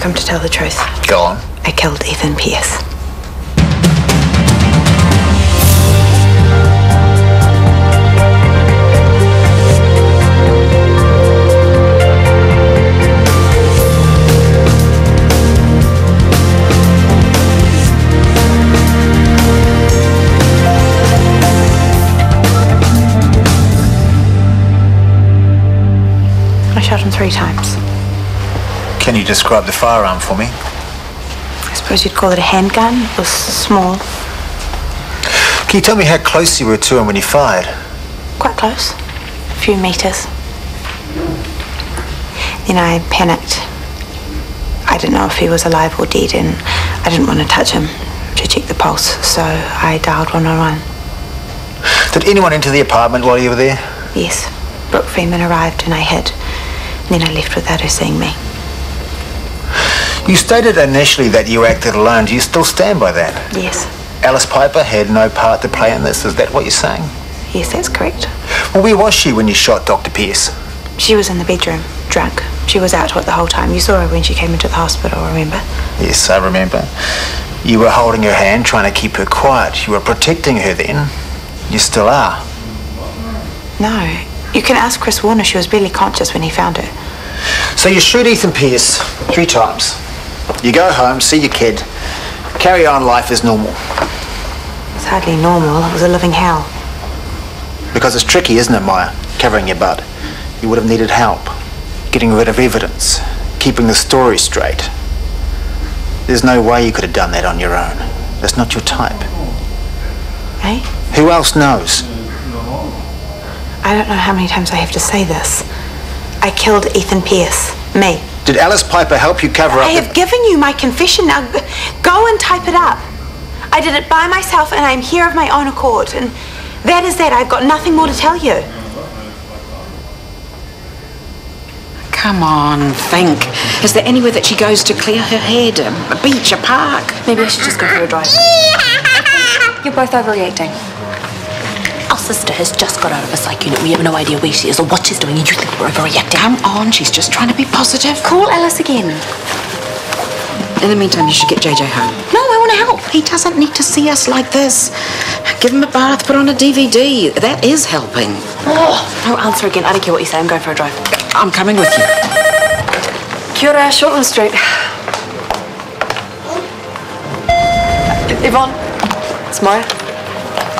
come to tell the truth. Go on. I killed Ethan Pierce. I shot him 3 times. Can you describe the firearm for me? I suppose you'd call it a handgun. It was small. Can you tell me how close you were to him when you fired? Quite close. A few meters. Then I panicked. I didn't know if he was alive or dead, and I didn't want to touch him to check the pulse, so I dialed 101. Did anyone enter the apartment while you were there? Yes. Brooke Freeman arrived and I hid. And then I left without her seeing me. You stated initially that you acted alone. Do you still stand by that? Yes. Alice Piper had no part to play in this. Is that what you're saying? Yes, that's correct. Well, where was she when you shot Dr. Pierce? She was in the bedroom, drunk. She was out the whole time. You saw her when she came into the hospital, remember? Yes, I remember. You were holding her hand, trying to keep her quiet. You were protecting her then. You still are. No. You can ask Chris Warner. She was barely conscious when he found her. So you shoot Ethan Pierce 3 times. You go home, see your kid, carry on life as normal. It's hardly normal. It was a living hell. Because it's tricky, isn't it, Maya? Covering your butt. You would have needed help. Getting rid of evidence. Keeping the story straight. There's no way you could have done that on your own. That's not your type. Eh? Who else knows? I don't know how many times I have to say this. I killed Ethan Pierce. Me. Did Alice Piper help you cover up I have given you my confession. Now go and type it up. I did it by myself and I'm here of my own accord. And that is that. I've got nothing more to tell you. Come on, think. Is there anywhere that she goes to clear her head? A beach, a park? Maybe I should just go for a drive. You're both overreacting. Our sister has just got out of a psych unit. We have no idea where she is or what she's doing, and you think we're overreacting. Come on, she's just trying to be positive. Call Alice again. In the meantime, you should get JJ home. No, I want to help. He doesn't need to see us like this. Give him a bath, put on a DVD. That is helping. Oh, no answer again. I don't care what you say. I'm going for a drive. I'm coming with you. Kia ora, Shortland Street. Yvonne, it's Maya.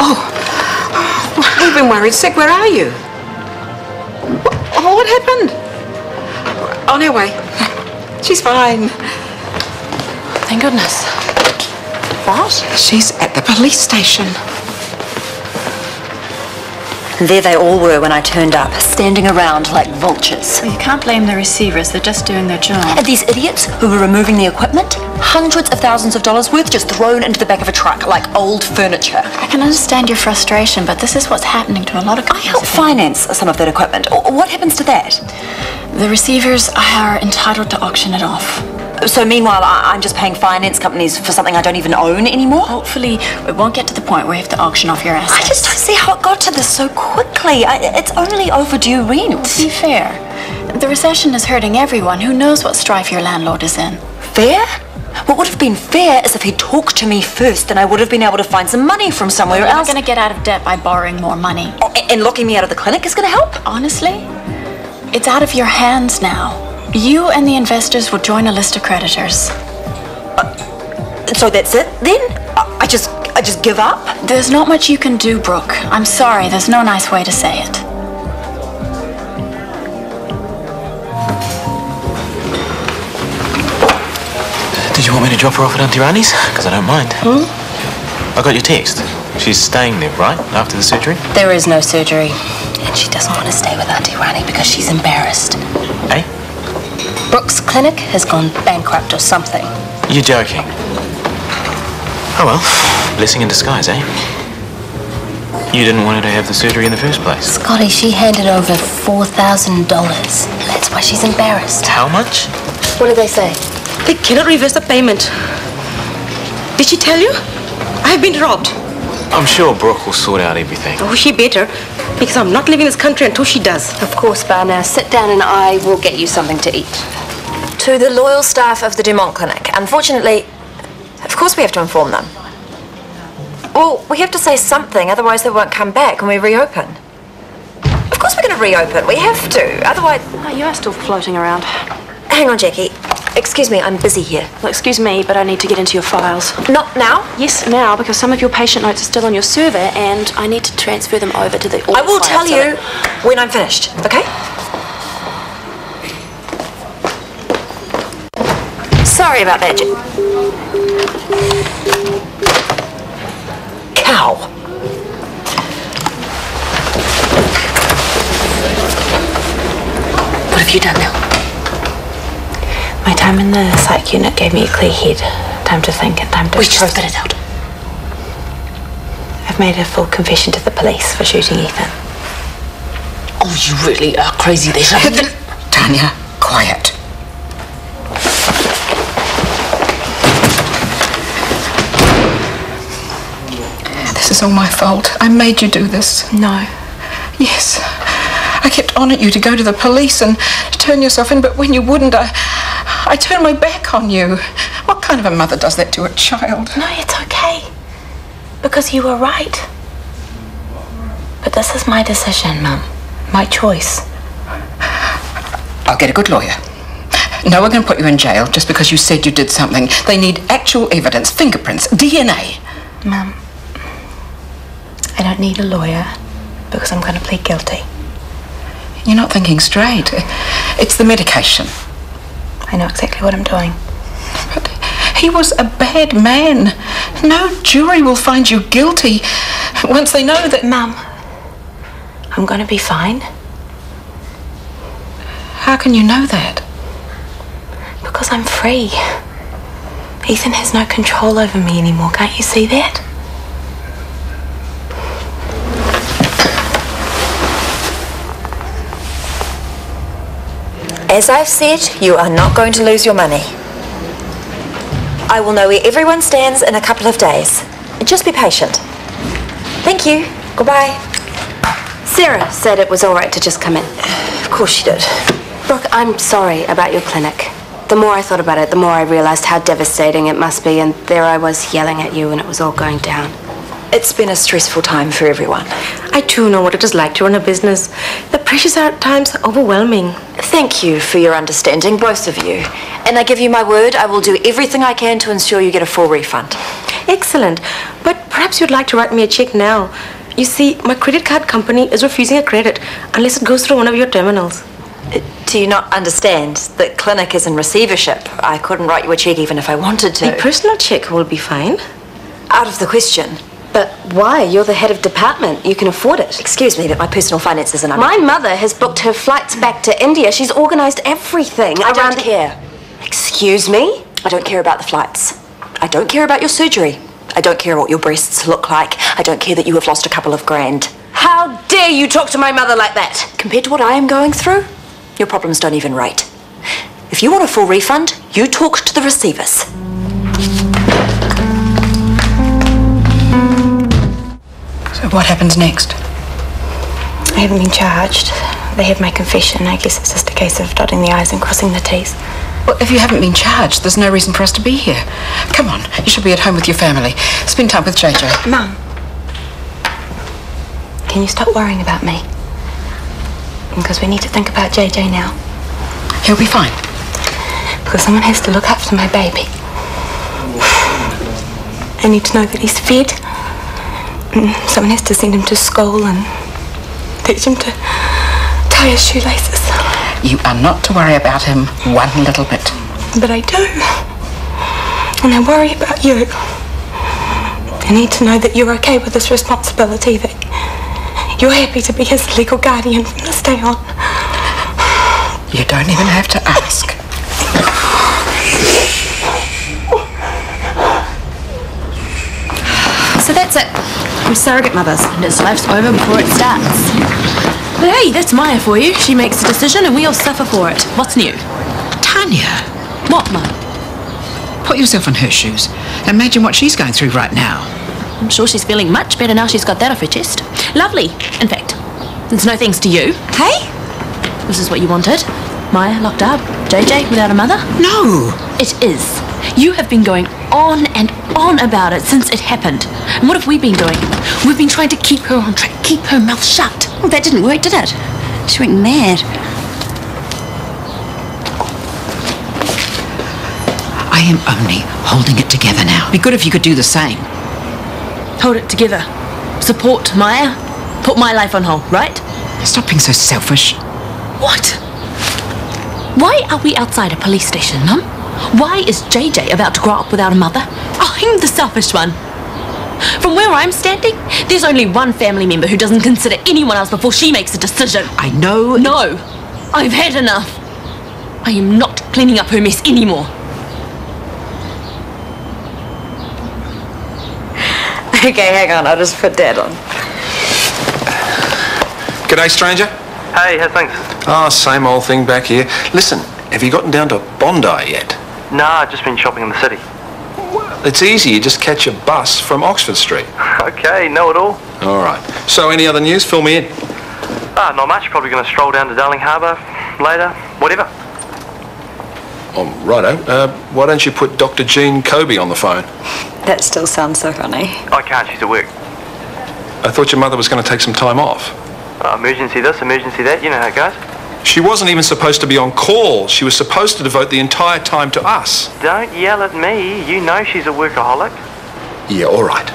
Oh, we've been worried sick. Where are you? Oh, what happened? On her way. She's fine. Thank goodness. What? She's at the police station. There they all were when I turned up, standing around like vultures. Well, you can't blame the receivers, they're just doing their job. And these idiots who were removing the equipment, hundreds of thousands of dollars worth just thrown into the back of a truck like old furniture. I can understand your frustration, but this is what's happening to a lot of I companies. help finance some of that equipment. What happens to that? The receivers are entitled to auction it off. So meanwhile, I'm just paying finance companies for something I don't even own anymore? Hopefully, it won't get to the point where you have to auction off your assets. I just don't see how it got to this so quickly. It's only overdue rent. To be fair, the recession is hurting everyone. Who knows what strife your landlord is in? Fair? What would have been fair is if he'd talked to me first, then I would have been able to find some money from somewhere You're else. not going to get out of debt by borrowing more money. Oh, and locking me out of the clinic is going to help? Honestly, it's out of your hands now. You and the investors will join a list of creditors. So that's it then? I just give up? There's not much you can do, Brooke. I'm sorry, there's no nice way to say it. Did you want me to drop her off at Auntie Ranny's? Because I don't mind. I got your text. She's staying there, right? After the surgery? There is no surgery. And she doesn't want to stay with Auntie Ranny because she's embarrassed. Eh? Brooke's clinic has gone bankrupt or something. You're joking. Oh well, blessing in disguise, eh? You didn't want her to have the surgery in the first place. Scotty, she handed over $4,000. That's why she's embarrassed. How much? What did they say? They cannot reverse the payment. Did she tell you? I have been robbed. I'm sure Brooke will sort out everything. Oh, she better. Because I'm not leaving this country until she does. Of course, Bar. Now sit down and I will get you something to eat. To the loyal staff of the Dumont Clinic. Unfortunately, of course we have to inform them. Well, we have to say something, otherwise they won't come back when we reopen. Of course we're going to reopen. We have to. Otherwise... Oh, you are still floating around. Hang on, Jackie. Excuse me, I'm busy here. Well, excuse me, but I need to get into your files. Not now? Yes, now, because some of your patient notes are still on your server, and I need to transfer them over to the audit I will file tell you when I'm finished, okay? Sorry about that, Cow. What have you done now? My time in the psych unit gave me a clear head. Time to think and time to... We just spit it out. I've made a full confession to the police for shooting Ethan. Oh, you really are crazy there. Tanya, quiet. This is all my fault. I made you do this. No. Yes. I kept on at you to go to the police and turn yourself in, but when you wouldn't, I turned my back on you. What kind of a mother does that to a child? No, it's okay. Because you were right. But this is my decision, Mum. My choice. I'll get a good lawyer. No one can put you in jail just because you said you did something. They need actual evidence, fingerprints, DNA. Mum, I don't need a lawyer because I'm going to plead guilty. You're not thinking straight. It's the medication. I know exactly what I'm doing. But he was a bad man. No jury will find you guilty once they know that... Mum, I'm going to be fine. How can you know that? Because I'm free. Ethan has no control over me anymore. Can't you see that? As I've said, you are not going to lose your money. I will know where everyone stands in a couple of days. Just be patient. Thank you. Goodbye. Sarah said it was all right to just come in. Of course she did. Brooke, I'm sorry about your clinic. The more I thought about it, the more I realised how devastating it must be, and there I was yelling at you and it was all going down. It's been a stressful time for everyone. I too know what it is like to run a business. The pressures are at times overwhelming. Thank you for your understanding, both of you. And I give you my word, I will do everything I can to ensure you get a full refund. Excellent. But perhaps you'd like to write me a check now. You see, my credit card company is refusing a credit unless it goes through one of your terminals. Do you not understand? The clinic is in receivership. I couldn't write you a check even if I wanted to. A personal check will be fine. Out of the question. But why? You're the head of department. You can afford it. Excuse me, but my personal finances are My mother has booked her flights back to India. She's organised everything I don't care. Excuse me? I don't care about the flights. I don't care about your surgery. I don't care what your breasts look like. I don't care that you have lost a couple of grand. How dare you talk to my mother like that? Compared to what I am going through, your problems don't even rate. If you want a full refund, you talk to the receivers. So what happens next? I haven't been charged. They have my confession. I guess it's just a case of dotting the I's and crossing the T's. Well, if you haven't been charged, there's no reason for us to be here. Come on, you should be at home with your family. Spend time with JJ. Mum, can you stop worrying about me? Because we need to think about JJ now. He'll be fine. Because someone has to look after my baby. I need to know that he's fed. Someone has to send him to school and teach him to tie his shoelaces. You are not to worry about him one little bit. But I do. And I worry about you. I need to know that you're okay with this responsibility, that you're happy to be his legal guardian from this day on. You don't even have to ask. So that's it. We're surrogate mothers. And his life's over before it starts. But hey, that's Maya for you. She makes a decision and we all suffer for it. What's new? Tanya, What, Mum? put yourself in her shoes. Imagine what she's going through right now. I'm sure she's feeling much better now she's got that off her chest. Lovely. In fact, it's no thanks to you. Hey? This is what you wanted. Maya locked up? JJ without a mother? No! It is. You have been going on and on about it since it happened. And what have we been doing? We've been trying to keep her on track, keep her mouth shut. Well, that didn't work, did it? She went mad. I am only holding it together now. It'd be good if you could do the same. Hold it together. Support Maya. Put my life on hold, right? Stop being so selfish. What? Why are we outside a police station, Mum? Why is JJ about to grow up without a mother? I'm the selfish one. From where I'm standing, there's only one family member who doesn't consider anyone else before she makes a decision. I know... No! I've had enough. I am not cleaning up her mess anymore. Okay, hang on, I'll just put Dad on. G'day, stranger. Hey, how's things? Ah, same old thing back here. Listen, have you gotten down to Bondi yet? Nah, I've just been shopping in the city. It's easy, you just catch a bus from Oxford Street. Okay, know it all. All right. So, any other news? Fill me in. Not much. Probably going to stroll down to Darling Harbour later. Whatever. Oh, righto. Why don't you put Dr. Jean Kobe on the phone? That still sounds so funny. I can't. She's at work. I thought your mother was going to take some time off. Emergency this, emergency that. You know how it goes. She wasn't even supposed to be on call. She was supposed to devote the entire time to us. Don't yell at me. You know she's a workaholic. Yeah, all right.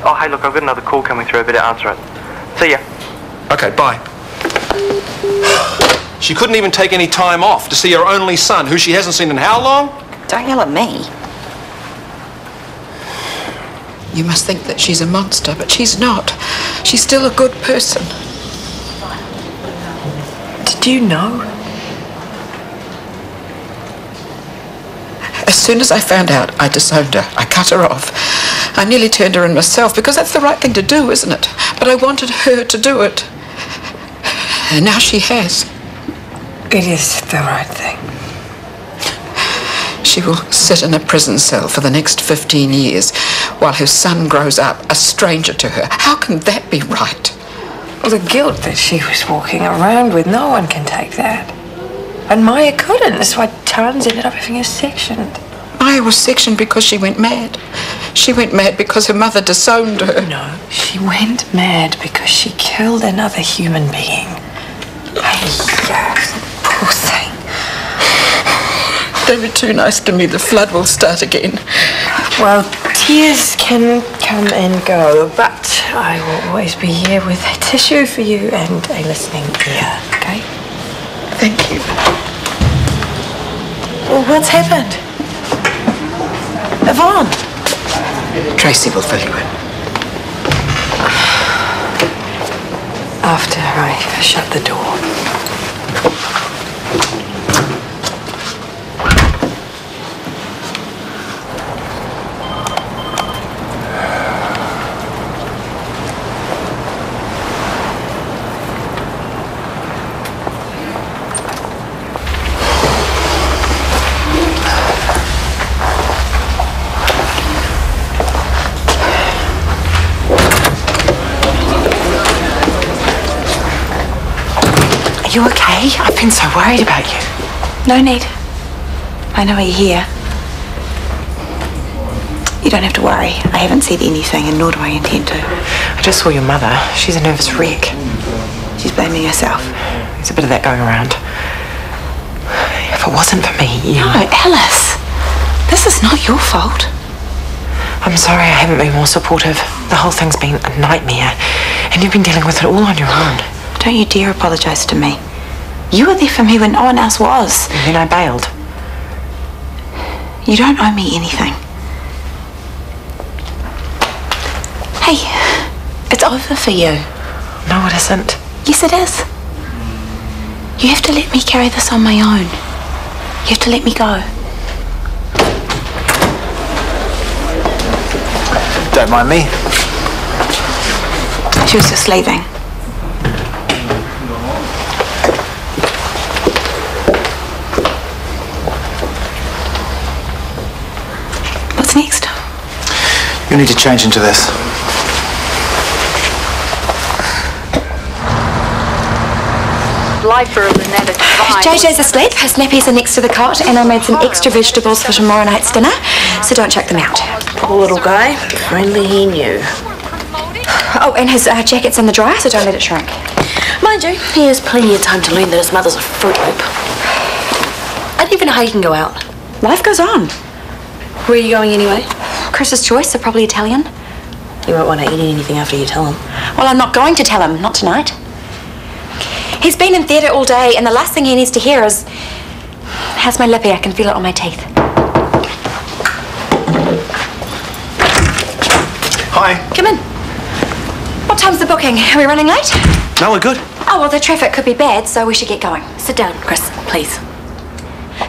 Oh, hey, look, I've got another call coming through. I better answer it. See ya. Okay, bye. She couldn't even take any time off to see her only son, who she hasn't seen in how long? Don't yell at me. You must think that she's a monster, but she's not. She's still a good person. Did you know? As soon as I found out, I disowned her. I cut her off. I nearly turned her in myself, because that's the right thing to do, isn't it? But I wanted her to do it. And now she has. It is the right thing. She will sit in a prison cell for the next 15 years while her son grows up, a stranger to her. How can that be right? Well, the guilt that she was walking around with, no one can take that. And Maya couldn't. That's why Tarns ended up having her sectioned. Maya was sectioned because she went mad. She went mad because her mother disowned her. No, she went mad because she killed another human being. Hey, poor thing. Don't be too nice to me. The flood will start again. Well, tears can come and go, but I will always be here with a tissue for you and a listening ear, okay? Thank you. Well, what's happened? Yvonne? Tracy will fill you in. After I shut the door. You okay? I've been so worried about you. No need. I know you're here. You don't have to worry. I haven't said anything, and nor do I intend to. I just saw your mother. She's a nervous wreck. She's blaming herself. There's a bit of that going around. If it wasn't for me, you... No, Alice. This is not your fault. I'm sorry I haven't been more supportive. The whole thing's been a nightmare, and you've been dealing with it all on your own. Don't you dare apologise to me. You were there for me when no one else was. And then I bailed. You don't owe me anything. Hey, it's over for you. No, it isn't. Yes, it is. You have to let me carry this on my own. You have to let me go. Don't mind me. She was just leaving. What's next? You need to change into this. lifer of the net divine. JJ's asleep, his nappies are next to the cot, and I made some extra vegetables for tomorrow night's dinner, so don't chuck them out. Poor little guy. If only he knew. Oh, and his jacket's in the dryer, so don't let it shrink. Mind you, he has plenty of time to learn that his mother's a Fruit Loop. I don't even know how you can go out. Life goes on. Where are you going anyway? Chris's choice, so probably Italian. He won't want to eat anything after you tell him. Well, I'm not going to tell him, not tonight. He's been in theatre all day, and the last thing he needs to hear is, how's my lippy? I can feel it on my teeth. Hi. Come in. What time's the booking? Are we running late? No, we're good. Oh, well, the traffic could be bad, so we should get going. Sit down, Chris, please.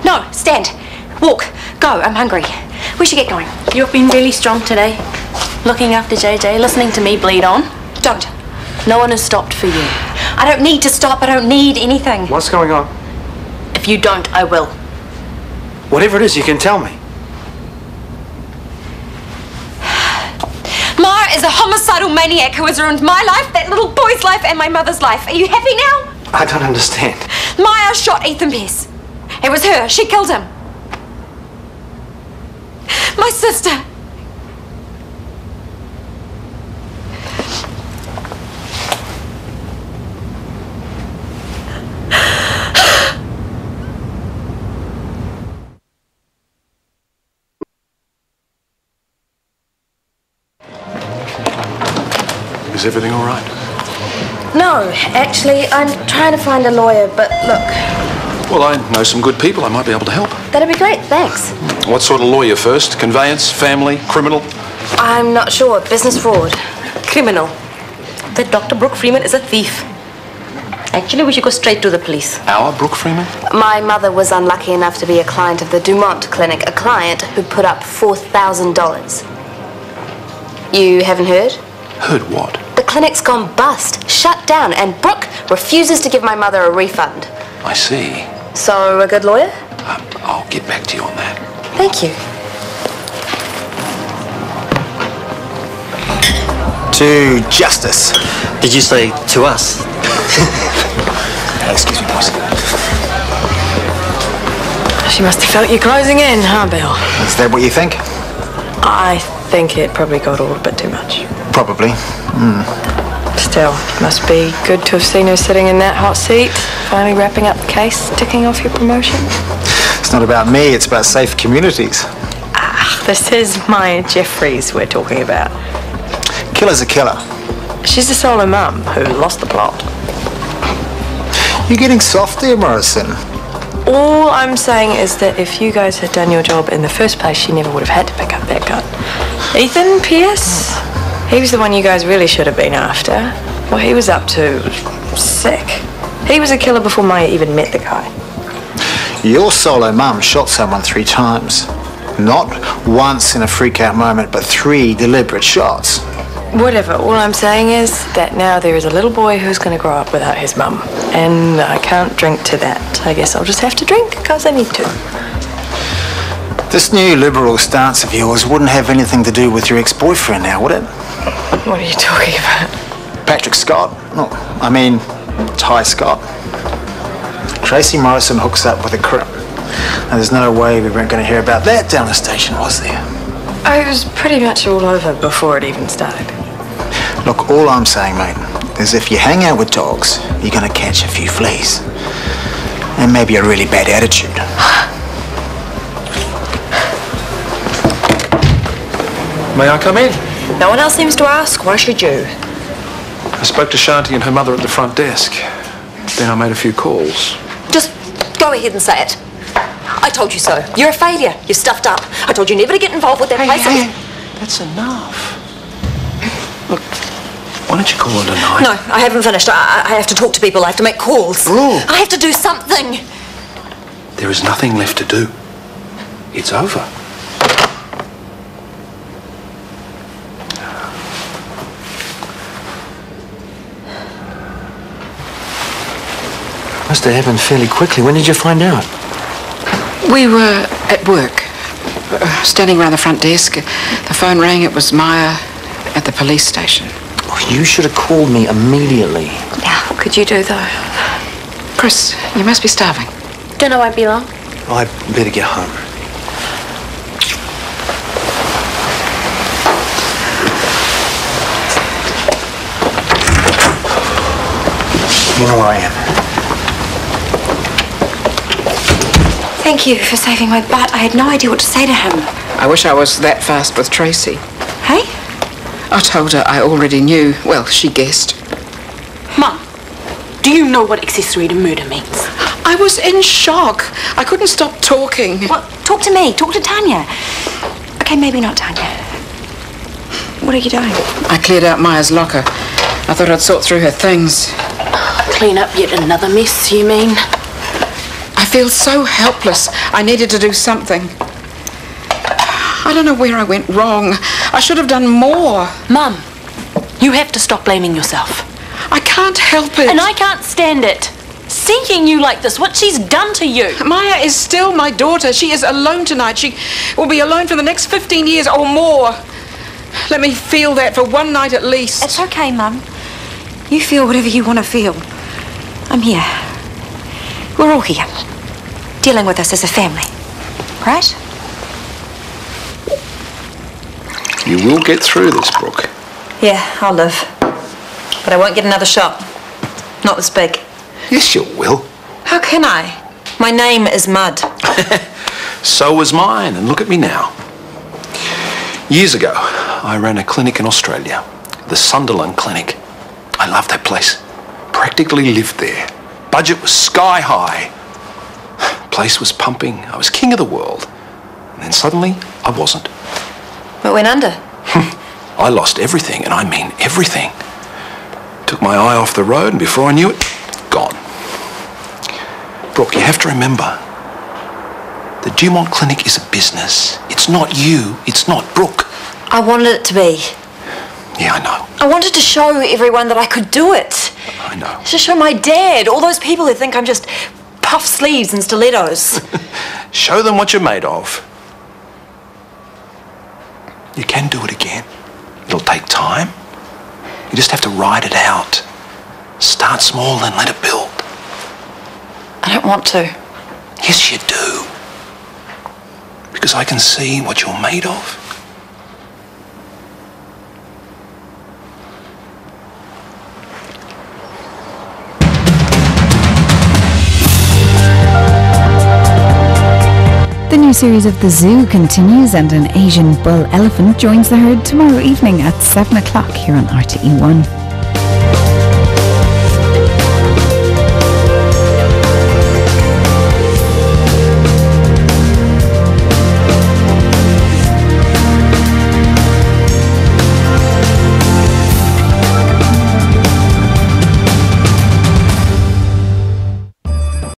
No, stand. Walk. Go, I'm hungry. We should get going. You've been really strong today. Looking after JJ, listening to me bleed on. Don't. No one has stopped for you. I don't need to stop. I don't need anything. What's going on? If you don't, I will. Whatever it is, you can tell me. Ma is a homicidal maniac who has ruined my life, that little boy's life, and my mother's life. Are you happy now? I don't understand. Maya shot Ethan Pierce. It was her. She killed him. My sister. Is everything all right? No, actually, I'm trying to find a lawyer, but look. Well, I know some good people. I might be able to help. That'd be great, thanks. What sort of lawyer first? Conveyance, family, criminal? I'm not sure. Business fraud. Criminal. That Dr. Brooke Freeman is a thief. Actually, we should go straight to the police. Our Brooke Freeman? My mother was unlucky enough to be a client of the Dumont Clinic, a client who put up $4,000. You haven't heard? Heard what? The clinic's gone bust, shut down, and Brooke refuses to give my mother a refund. I see. So, a good lawyer? I'll get back to you on that. Thank you. To justice. Did you say to us? Excuse me, boss. She must have felt you closing in, huh, Bill? Is that what you think? I think it probably got a little bit too much. Probably. Still, must be good to have seen her sitting in that hot seat, finally wrapping up the case, ticking off your promotion. It's not about me, it's about safe communities. This is Maya Jeffries we're talking about. Killer's a killer. She's a solo mum who lost the plot. You're getting soft there, Morrison. All I'm saying is that if you guys had done your job in the first place, she never would have had to pick up that gun. Ethan Pierce? He was the one you guys really should have been after. What he was up to was sick. He was a killer before Maya even met the guy. Your solo mum shot someone 3 times. Not once in a freak-out moment, but 3 deliberate shots. Whatever, all I'm saying is that now there is a little boy who's going to grow up without his mum. And I can't drink to that. I guess I'll just have to drink because I need to. This new liberal stance of yours wouldn't have anything to do with your ex-boyfriend now, would it? What are you talking about? Patrick Scott. No, I mean, Ty Scott. Tracy Morrison hooks up with a crip. And there's no way we weren't going to hear about that down the station, was there? I was pretty much all over before it even started. Look, all I'm saying, mate, is if you hang out with dogs, you're going to catch a few fleas. And maybe a really bad attitude. May I come in? No one else seems to ask. Why should you? I spoke to Shanti and her mother at the front desk. Then I made a few calls. Just go ahead and say it. I told you so. You're a failure. You're stuffed up. I told you never to get involved with that place. Hey, that's enough. Look, why don't you call it a night? No, I haven't finished. I have to talk to people. I have to make calls. Brooke. I have to do something. There is nothing left to do. It's over. Must have happened fairly quickly. When did you find out? We were at work, standing around the front desk. The phone rang. It was Maya at the police station. Oh, you should have called me immediately. Yeah, what could you do, though? Chris, you must be starving. Dinner won't be long. I better get home. You know where I am. Thank you for saving my butt. I had no idea what to say to him. I wish I was that fast with Tracy. Hey? I told her I already knew. Well, she guessed. Mum, do you know what accessory to murder means? I was in shock. I couldn't stop talking. Well, talk to me. Talk to Tanya. Okay, maybe not Tanya. What are you doing? I cleared out Maya's locker. I thought I'd sort through her things. Clean up yet another mess, you mean? I feel so helpless. I needed to do something. I don't know where I went wrong. I should have done more. Mum, you have to stop blaming yourself. I can't help it. And I can't stand it. Seeing you like this, what she's done to you. Maya is still my daughter. She is alone tonight. She will be alone for the next 15 years or more. Let me feel that for one night at least. It's okay, Mum. You feel whatever you want to feel. I'm here. We're all here. Dealing with this as a family. Right? You will get through this, Brooke. Yeah, I'll live. But I won't get another shot. Not this big. Yes, you will. How can I? My name is Mud. So was mine, and look at me now. Years ago, I ran a clinic in Australia, the Sunderland Clinic. I loved that place. Practically lived there. Budget was sky high. Place was pumping. I was king of the world. And then suddenly, I wasn't. What went under? I lost everything, and I mean everything. Took my eye off the road, and before I knew it, gone. Brooke, you have to remember, the Dumont Clinic is a business. It's not you. It's not Brooke. I wanted it to be. Yeah, I know. I wanted to show everyone that I could do it. I know. To show my dad, all those people who think I'm just puff sleeves and stilettos. Show them what you're made of. You can do it again. It'll take time. You just have to ride it out. Start small and let it build. I don't want to. Yes, you do. Because I can see what you're made of. The new series of The Zoo continues, and an Asian bull elephant joins the herd tomorrow evening at 7 o'clock here on RTE1.